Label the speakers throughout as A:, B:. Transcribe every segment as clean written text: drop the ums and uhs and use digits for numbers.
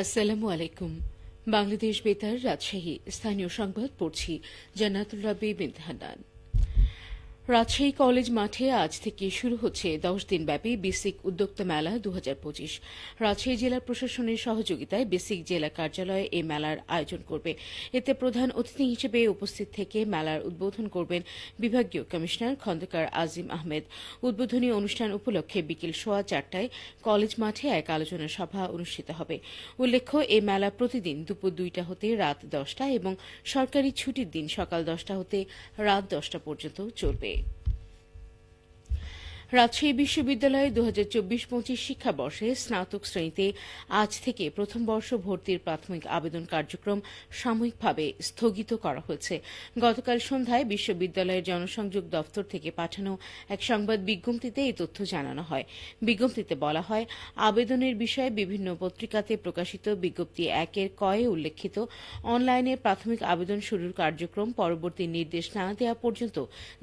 A: আসসালামু আলাইকুম। বাংলাদেশ বেতার রাজশাহী স্থানীয় সংবাদ পড়ছি জান্নাতুল রাবি বিনত হান্নান। রাজশাহী কলেজ মাঠে আজ থেকে শুরু হচ্ছে 10 দিনব্যাপী বেসিক উদ্যোক্তা মেলা 2025। রাজশাহী জেলা প্রশাসনের সহযোগিতায় বেসিক জেলা কার্যালয়ে এই মেলার আয়োজন করবে। এতে প্রধান অতিথি হিসেবে উপস্থিত থেকে মেলার উদ্বোধন করবেন বিভাগীয় কমিশনার খন্দকার আজিম আহমেদ। উদ্বোধনী অনুষ্ঠান উপলক্ষে বিকেল 4:15টায় কলেজ মাঠে এক আলোচনা সভা অনুষ্ঠিত হবে। উল্লেখ্য, এই মেলা প্রতিদিন দুপুর 2টা হতে রাত 10টা এবং সরকারি ছুটির দিন সকাল 10টা হতে রাত 10টা পর্যন্ত চলবে। রাজশাহী বিশ্ববিদ্যালয়ে 2024-25 শিক্ষাবর্ষে স্নাতক শ্রেণীতে আজ থেকে প্রথম বর্ষ ভর্তির প্রাথমিক আবেদন কার্যক্রম সাময়িকভাবে স্থগিত করা হয়েছে। গতকাল সন্ধ্যায় বিশ্ববিদ্যালয়ের জনসংযোগ দপ্তর থেকে পাঠানো এক সংবাদ বিজ্ঞপ্তিতে এই তথ্য জানানো হয়। বিজ্ঞপ্তিতে বলা হয়, আবেদনের বিষয়ে বিভিন্ন পত্রিকাতে প্রকাশিত বিজ্ঞপ্তি 1-এর কয়ে উল্লেখিত অনলাইনে প্রাথমিক আবেদন শুরুর কার্যক্রম পরবর্তী নির্দেশ না দেওয়া পর্যন্ত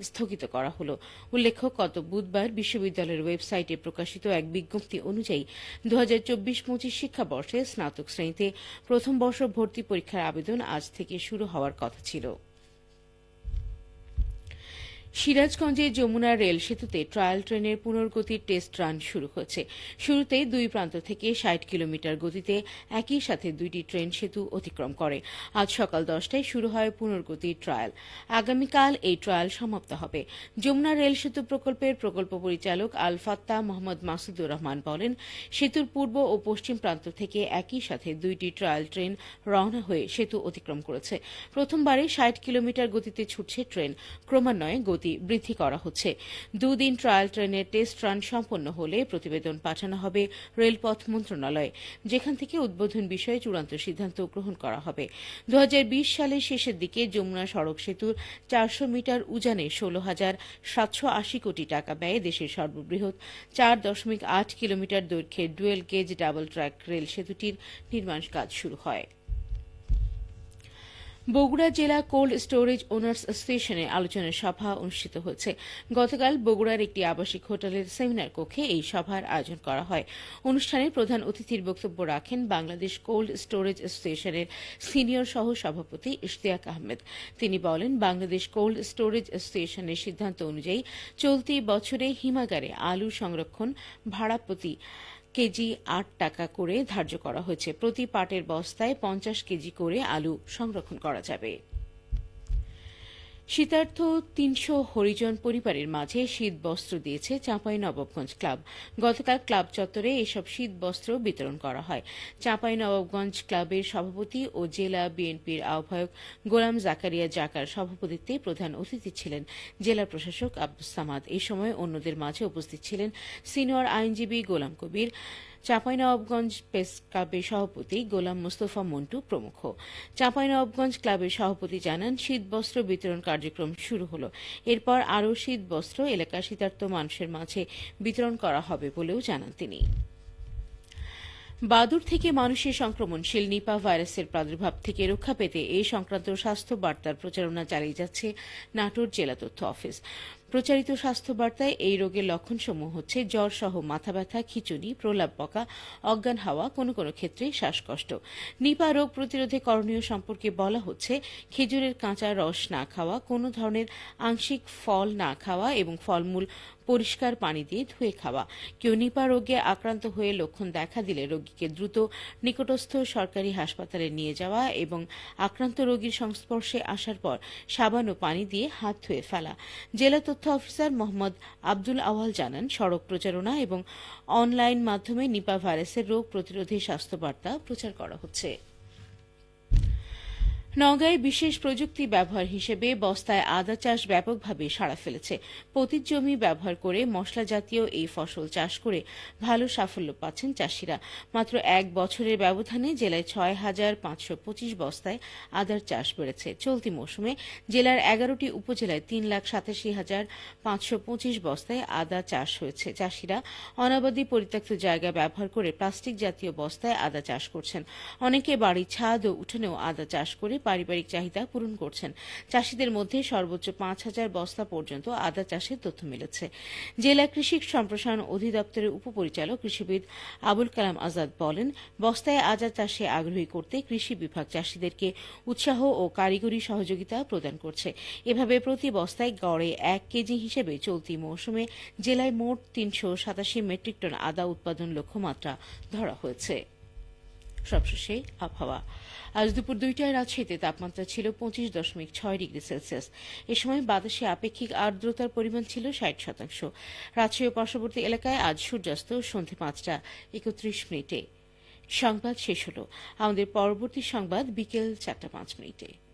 A: স্থগিত করা হল। উল্লেখ্য, গত বুধবার বিশ্ববিদ্যালয়ের ওয়েবসাইটে প্রকাশিত এক বিজ্ঞপ্তি অনুযায়ী 2024-25 শিক্ষাবর্ষে স্নাতক শ্রেণীতে প্রথম বর্ষ ভর্তি পরীক্ষার আবেদন আজ থেকে শুরু হওয়ার কথা ছিল। সিরাজগঞ্জে যমুনা রেল সেতুতে ট্রায়াল ট্রেনের পুনর্গতির টেস্ট রান শুরু হয়েছে। শুরুতেই দুই প্রান্ত থেকে 60 কিলোমিটার গতিতে একই সাথে দুইটি ট্রেন সেতু অতিক্রম করে। আজ সকাল 10টায় শুরু হয় পুনর্গতির ট্রায়াল। আগামীকাল এই ট্রায়াল সমাপ্ত হবে। যমুনা রেল সেতু প্রকল্পের প্রকল্প পরিচালক আল ফাত্তাহ মোহাম্মদ মাসুদুর রহমান বলেন, সেতুর পূর্ব ও পশ্চিম প্রান্ত থেকে একই সাথে দুইটি ট্রায়াল ট্রেন রওনা হয়ে সেতু অতিক্রম করেছে। প্রথমবারে 60 কিলোমিটার গতিতে ছুটছে ট্রেন, ক্রমান্বয়ে গতি বৃদ্ধি করা হচ্ছে। দুদিন ট্রায়াল ট্রেনের টেস্ট রান সম্পন্ন হলে প্রতিবেদন পাঠানো হবে রেলপথ মন্ত্রণালয়ে, যেখান থেকে উদ্বোধন বিষয়ে চূড়ান্ত সিদ্ধান্ত গ্রহণ করা হবে। 2020 সালের শেষের দিকে যমুনা সড়ক সেতুর 400 মিটার উজানে 16,780 কোটি টাকা ব্যয়ে দেশের সর্ববৃহৎ 4.8 কিলোমিটার দৈর্ঘ্যের dual gauge double track rail সেতুটির নির্মাণ কাজ শুরু হয়। বগুড়া জেলা কোল্ড স্টোরেজ ওনার্স অ্যাসোসিয়েশনে আলোচনা সভা অনুষ্ঠিত হয়েছে। গতকাল বগুড়ার একটি আবাসিক হোটেলের সেমিনার কক্ষে এই সভার আয়োজন করা হয়। অনুষ্ঠানে প্রধান অতিথির বক্তব্য রাখেন বাংলাদেশ কোল্ড স্টোরেজ অ্যাসোসিয়েশনের সিনিয়র সহ সভাপতি ইশতিয়াক আহমেদ। তিনি বলেন, বাংলাদেশ কোল্ড স্টোরেজ অ্যাসোসিয়েশনের সিদ্ধান্ত অনুযায়ী চলতি বছরে হিমাগারে আলু সংরক্ষণ ভাড়া প্রতি কেজি 8 টাকা করে ধার্য করা হয়েছে। প্রতি পাটের বস্তায় 50 কেজি করে আলু সংরক্ষণ করা যাবে। শীতার্থ 300 হরিজন পরিবারের মাঝে শীত বস্ত্র দিয়েছে চাঁপাইনবাবগঞ্জ ক্লাব। গতকাল ক্লাব চত্বরে এসব শীত বস্ত্র বিতরণ করা হয়। চাঁপাইনবাবগঞ্জ ক্লাবের সভাপতি ও জেলা বিএনপির আহ্বায়ক গোলাম জাকারিয়া জাকার সভাপতিত্বে প্রধান অতিথি ছিলেন জেলা প্রশাসক আব্দুস সামাদ। এই সময় অন্যদের মাঝে উপস্থিত ছিলেন সিনিয়র আইনজীবী গোলাম কবির, চাঁপাইনবাবগঞ্জ প্রেস ক্লাবের সভাপতি গোলাম মোস্তফা মন্টু প্রমুখ। চাঁপাইনবাবগঞ্জ ক্লাবের সভাপতি জানান, শীতবস্ত্র বিতরণ কার্যক্রম শুরু হল। এরপর আরও শীতবস্ত্র এলাকার শীতার্থ মানুষের মাঝে বিতরণ করা হবে বলেও জানান তিনি। বাদুড় থেকে মানুষের সংক্রমণশীল নিপা ভাইরাসের প্রাদুর্ভাব থেকে রক্ষা পেতে এই সংক্রান্ত স্বাস্থ্য বার্তার প্রচারণা চালিয়ে যাচ্ছে নাটোর জেলা তথ্য অফিস। প্রচারিত স্বাস্থ্য বার্তায় এই রোগের লক্ষণসমূহ হচ্ছে জ্বর সহ মাথা ব্যথা, খিঁচুনি, প্রলাপ বকা, অজ্ঞান হওয়া, কোনো কোনো ক্ষেত্রে শ্বাসকষ্ট। নিপা রোগ প্রতিরোধে করণীয় সম্পর্কে বলা হচ্ছে, খেজুরের কাঁচা রস না খাওয়া, কোনো ধরনের আংশিক ফল না খাওয়া এবং ফলমূল পরিষ্কার পানি দিয়ে ধুয়ে খাওয়া। কেউ নিপা রোগে আক্রান্ত হয়ে লক্ষণ দেখা দিলে রোগীকে দ্রুত নিকটস্থ সরকারি হাসপাতালে নিয়ে যাওয়া এবং আক্রান্ত রোগীর সংস্পর্শে আসার পর সাবান ও পানি দিয়ে হাত ধুয়ে ফেলা। জেলা তথ্য অফিসার মোহাম্মদ আব্দুল আওয়াল জানান, সড়ক প্রচারণা এবং অনলাইন মাধ্যমে নিপা ভাইরাসের রোগ প্রতিরোধী স্বাস্থ্যবার্তা প্রচার করা হচ্ছে। নওগাঁয় বিশেষ প্রযুক্তি ব্যবহার হিসেবে বস্তায় আদা চাষ ব্যাপকভাবে সাড়া ফেলেছে। পতিত জমি ব্যবহার করে মশলা জাতীয় এই ফসল চাষ করে ভালো সাফল্য পাচ্ছেন চাষিরা। মাত্র এক বছরের ব্যবধানে জেলায় 6,525 বস্তায় আদার চাষ বেড়েছে। চলতি মৌসুমে জেলার 11টি উপজেলায় 3,87,525 বস্তায় আদা চাষ হয়েছে। চাষিরা অনাবাদি পরিত্যক্ত জায়গা ব্যবহার করে প্লাস্টিক জাতীয় বস্তায় আদা চাষ করছেন। অনেকে বাড়ির ছাদ ও উঠোনেও আদা চাষ করে পারিবারিক চাহিদা পূরণ করছেন। চাষিদের মধ্যে সর্বোচ্চ 5,000 বস্তা পর্যন্ত আদা চাষের তথ্য মিলেছে। জেলা কৃষি সম্প্রসারণ অধিদপ্তরের উপপরিচালক কৃষিবিদ আবুল কালাম আজাদ বলেন, বস্তায় আদা চাষে আগ্রহী করতে কৃষি বিভাগ চাষিদেরকে উৎসাহ ও কারিগরি সহযোগিতা প্রদান করছে। এভাবে প্রতি বস্তায় গড়ে 1 কেজি হিসেবে চলতি মৌসুমে জেলায় মোট 387 মেট্রিক টন আদা উৎপাদন লক্ষ্যমাত্রা ধরা হয়েছে। সবশেষে আবহাওয়া। আজ দুপুর 2টায় রাজশাহীতে তাপমাত্রা ছিল 25.6 ডিগ্রি সেলসিয়াস। এ সময় বাতাসে আপেক্ষিক আর্দ্রতার পরিমাণ ছিল 60%। রাজশাহী ও পার্শ্ববর্তী এলাকায় আজ সূর্যাস্ত সন্ধ্যে 5:31 সংবাদ শেষ হল। আমাদের পরবর্তী সংবাদ বিকেল 4:05।